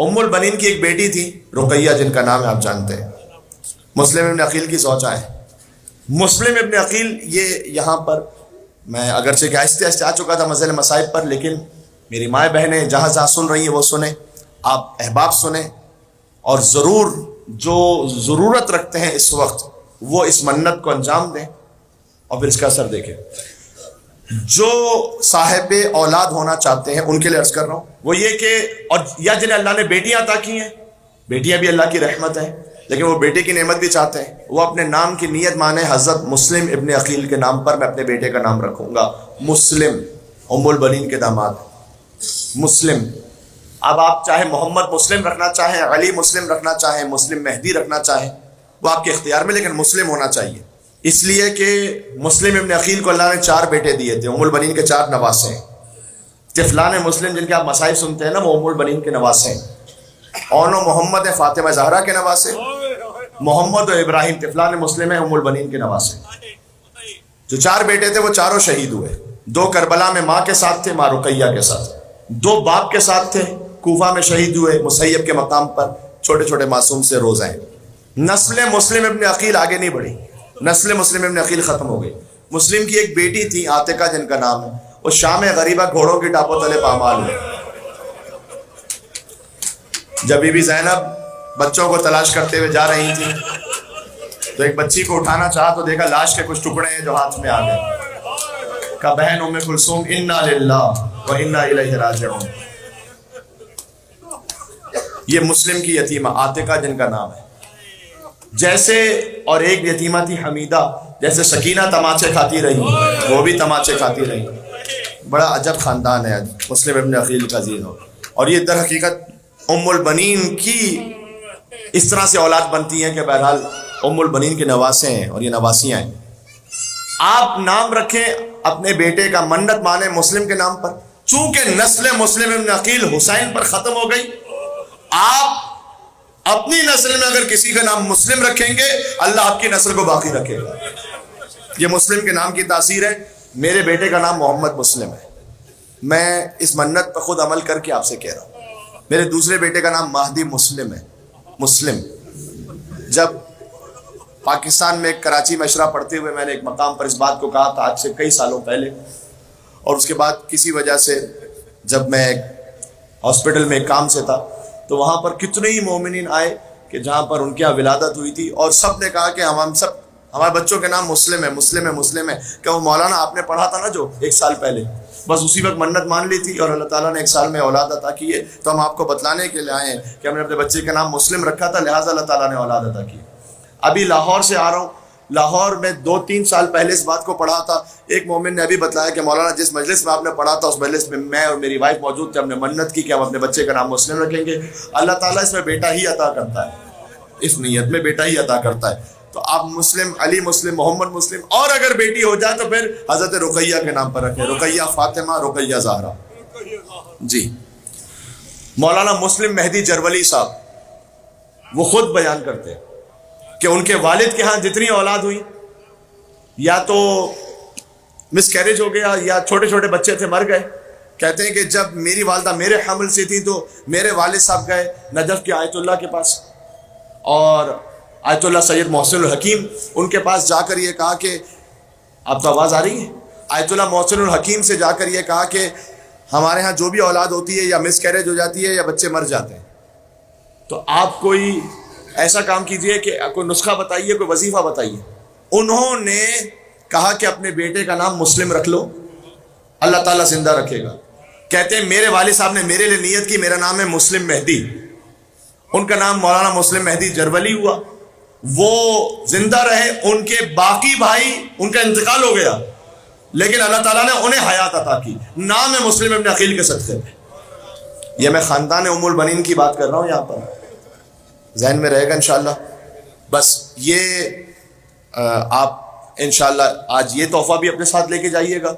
ام البنین کی ایک بیٹی تھی رقیہ، جن کا نام آپ جانتے ہیں، مسلم ابن عقیل کی زوجہ ہے۔ مسلم ابن عقیل یہ یہاں پر میں اگرچہ کہ آہستہ آہستہ آ چکا تھا مسئلے مسائب پر، لیکن میری مائیں بہنیں جہاں جہاں سن رہی ہیں وہ سنیں، آپ احباب سنیں، اور ضرور جو ضرورت رکھتے ہیں اس وقت وہ اس منت کو انجام دیں اور پھر اس کا اثر دیکھیں۔ جو صاحب اولاد ہونا چاہتے ہیں ان کے لیے عرض کر رہا ہوں وہ یہ کہ، اور یا جنہیں اللہ نے بیٹیاں عطا کی ہیں، بیٹیاں بھی اللہ کی رحمت ہیں، لیکن وہ بیٹے کی نعمت بھی چاہتے ہیں، وہ اپنے نام کی نیت مانے حضرت مسلم ابن عقیل کے نام پر میں اپنے بیٹے کا نام رکھوں گا، مسلم، ام البنین کے داماد مسلم۔ اب آپ چاہے محمد مسلم رکھنا چاہیں، علی مسلم رکھنا چاہیں، مسلم مہدی رکھنا چاہیں، وہ آپ کے اختیار میں، لیکن مسلم ہونا چاہیے، اس لیے کہ مسلم ابن عقیل کو اللہ نے 4 بیٹے دیے تھے، ام البنین کے 4 نواسے ہیں۔ طفلان مسلم جن کے آپ مصائب سنتے ہیں نا، وہ ام البنین کے نواسے ہیں۔ اون و محمد ہیں فاطمہ زہرا کے نواسے، محمد و ابراہیم طفلان مسلم ہیں ام البنین کے نواسے۔ جو 4 بیٹے تھے وہ چاروں شہید ہوئے، 2 کربلا میں ماں کے ساتھ تھے، ماں رقیہ کے ساتھ، 2 باپ کے ساتھ تھے، کوفہ میں شہید ہوئے مسیب کے مقام پر، چھوٹے چھوٹے معصوم سے روزہ ہیں۔ نسل مسلم ابن عقیل آگے نہیں بڑھی، نسل مسلم ابن عقیل ختم ہو گئی۔ مسلم کی ایک بیٹی تھی عاتقہ جن کا نام ہے، وہ شام غریبہ گھوڑوں کی ٹاپوں تلے پامال ہوئی۔ جب بی بی زینب بچوں کو تلاش کرتے ہوئے جا رہی تھی تو ایک بچی کو اٹھانا چاہا تو دیکھا لاش کے کچھ ٹکڑے ہیں جو ہاتھ میں آ گئے۔ کہا بہن ام کلثوم انا للہ و انا الیہ راجعون۔ یہ مسلم کی یتیمہ عاتقہ جن کا نام ہے، جیسے، اور ایک یتیمہ تھی حمیدہ، جیسے سکینہ تماچے کھاتی رہی وہ بھی تماچے کھاتی رہی۔ بڑا عجب خاندان ہے مسلم ابن عقیل کا زیرو، اور یہ در حقیقت ام البنین کی اس طرح سے اولاد بنتی ہیں کہ بہرحال ام البنین کے نواسے ہیں اور یہ نواسیاں ہیں۔ آپ نام رکھیں اپنے بیٹے کا، منت مانے مسلم کے نام پر، چونکہ نسل مسلم ابن عقیل حسین پر ختم ہو گئی، آپ اپنی نسل میں اگر کسی کا نام مسلم رکھیں گے اللہ آپ کی نسل کو باقی رکھے گا۔ یہ مسلم کے نام کی تاثیر ہے۔ میرے بیٹے کا نام محمد مسلم ہے، میں اس منت پر خود عمل کر کے آپ سے کہہ رہا ہوں۔ میرے دوسرے بیٹے کا نام مہدی مسلم ہے، مسلم۔ جب پاکستان میں کراچی میں اشرا پڑھتے ہوئے میں نے ایک مقام پر اس بات کو کہا تھا آج سے کئی سالوں پہلے، اور اس کے بعد کسی وجہ سے جب میں ہاسپٹل میں ایک کام سے تھا تو وہاں پر کتنے ہی مومنین آئے کہ جہاں پر ان کے یہاں ولادت ہوئی تھی، اور سب نے کہا کہ ہم سب ہمارے بچوں کے نام مسلم ہے، مسلم ہے، مسلم ہے۔ کہ وہ مولانا آپ نے پڑھا تھا نا جو 1 سال پہلے، بس اسی وقت منت مان لی تھی اور اللہ تعالیٰ نے 1 سال میں اولاد عطا کی ہے، تو ہم آپ کو بتلانے کے لیے آئے ہیں کہ ہم نے اپنے بچے کا نام مسلم رکھا تھا، لہٰذا اللہ تعالیٰ نے اولاد عطا کی۔ ابھی لاہور سے آ رہا ہوں، لاہور میں 2-3 سال پہلے اس بات کو پڑھا تھا، ایک مومن نے ابھی بتلایا کہ مولانا جس مجلس میں آپ نے پڑھا تھا اس مجلس میں میں اور میری وائف موجود تھے، ہم نے منت کی کہ ہم اپنے بچے کا نام مسلم رکھیں گے۔ اللہ تعالیٰ اس میں بیٹا ہی عطا کرتا ہے، اس نیت میں بیٹا ہی عطا کرتا ہے۔ تو آپ مسلم، علی مسلم، محمد مسلم، اور اگر بیٹی ہو جائے تو پھر حضرت رقیہ کے نام پر رکھیں، رقیہ فاطمہ، رقیہ زہرا۔ جی مولانا مسلم مہدی جرولی صاحب وہ خود بیان کرتے ہیں کہ ان کے والد کے ہاں جتنی اولاد ہوئی یا تو مس کیریج ہو گیا یا چھوٹے چھوٹے بچے تھے مر گئے۔ کہتے ہیں کہ جب میری والدہ میرے حمل سے تھی تو میرے والد صاحب گئے نجف کے آیت اللہ کے پاس، اور آیت اللہ سید محسن الحکیم ان کے پاس جا کر یہ کہا کہ، آپ تو آواز آ رہی ہے، آیت اللہ محسن الحکیم سے جا کر یہ کہا کہ ہمارے ہاں جو بھی اولاد ہوتی ہے یا مس کیریج ہو جاتی ہے یا بچے مر جاتے ہیں، تو آپ کوئی ایسا کام کیجئے کہ کوئی نسخہ بتائیے، کوئی وظیفہ بتائیے۔ انہوں نے کہا کہ اپنے بیٹے کا نام مسلم رکھ لو، اللہ تعالیٰ زندہ رکھے گا۔ کہتے ہیں میرے والد صاحب نے میرے لیے نیت کی، میرا نام ہے مسلم مہدی، ان کا نام مولانا مسلم مہدی جرولی ہوا، وہ زندہ رہے، ان کے باقی بھائی ان کا انتقال ہو گیا لیکن اللہ تعالیٰ نے انہیں حیات عطا کی، نام ہے مسلم ابن عقیل کے صدقے میں۔ یہ میں خاندان ام البنین کی بات کر رہا ہوں، یہاں پر ذہن میں رہے گا انشاءاللہ۔ بس یہ آپ انشاءاللہ آج یہ تحفہ بھی اپنے ساتھ لے کے جائیے گا،